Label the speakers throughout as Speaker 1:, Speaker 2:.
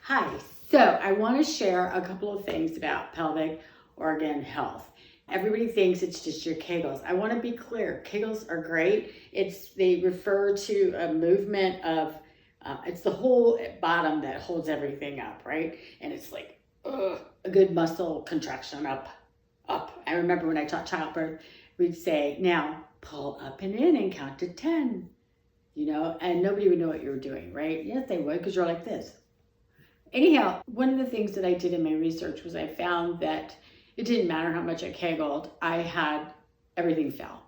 Speaker 1: Hi, so I want to share a couple of things about pelvic organ health. Everybody thinks it's just your Kegels. I want to be clear, Kegels are great. They refer to a movement of, it's the whole bottom that holds everything up, right? And it's like a good muscle contraction up. I remember when I taught childbirth, we'd say, now pull up and in and count to 10, and nobody would know what you were doing, right? Yes, they would, because you're like this. Anyhow, one of the things that I did in my research was I found that it didn't matter how much I Kegeled, everything fell.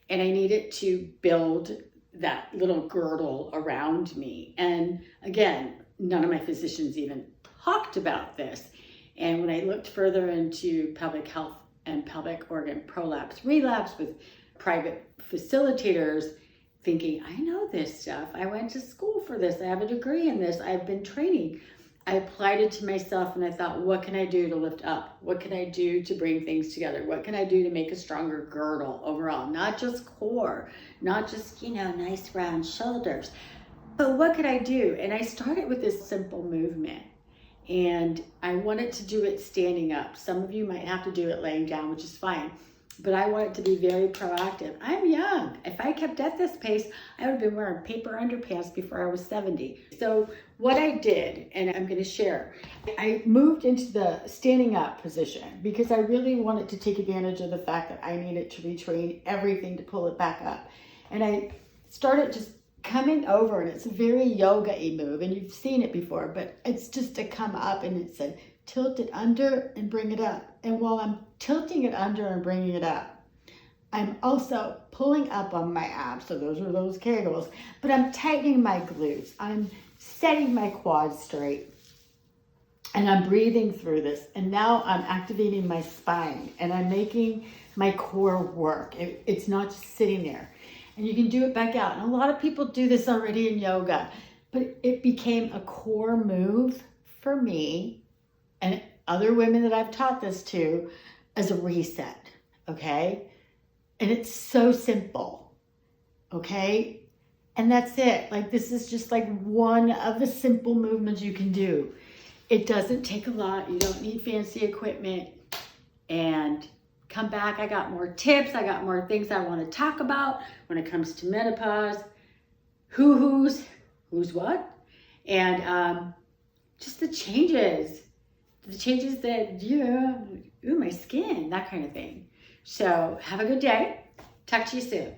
Speaker 1: And I needed to build that little girdle around me. And again, none of my physicians even talked about this. And when I looked further into pelvic health and pelvic organ prolapse, relapse with private facilitators, thinking, I know this stuff. I went to school for this. I have a degree in this. I've been training. I applied it to myself and I thought, what can I do to lift up? What can I do to bring things together? What can I do to make a stronger girdle overall? Not just core, not just, nice round shoulders, but what could I do? And I started with this simple movement and I wanted to do it standing up. Some of you might have to do it laying down, which is fine. But I want it to be very proactive. I'm young. If I kept at this pace, I would have been wearing paper underpants before I was 70. So what I did, and I'm going to share, I moved into the standing up position because I really wanted to take advantage of the fact that I needed to retrain everything to pull it back up. And I started just coming over, and it's a very yoga-y move, and you've seen it before, but it's just to come up, and it said, tilt it under and bring it up. And while I'm tilting it under and bringing it up, I'm also pulling up on my abs. So those are those Kegels, but I'm tightening my glutes. I'm setting my quads straight and I'm breathing through this. And now I'm activating my spine and I'm making my core work. It's not just sitting there. And you can do it back out. And a lot of people do this already in yoga, but it became a core move for me and other women that I've taught this to as a reset, okay? And it's so simple, okay? And that's it. Like, this is just like one of the simple movements you can do. It doesn't take a lot. You don't need fancy equipment. And come back. I got more tips. I got more things I want to talk about when it comes to menopause. Who's what? And just the changes that, my skin, that kind of thing. So have a good day. Talk to you soon.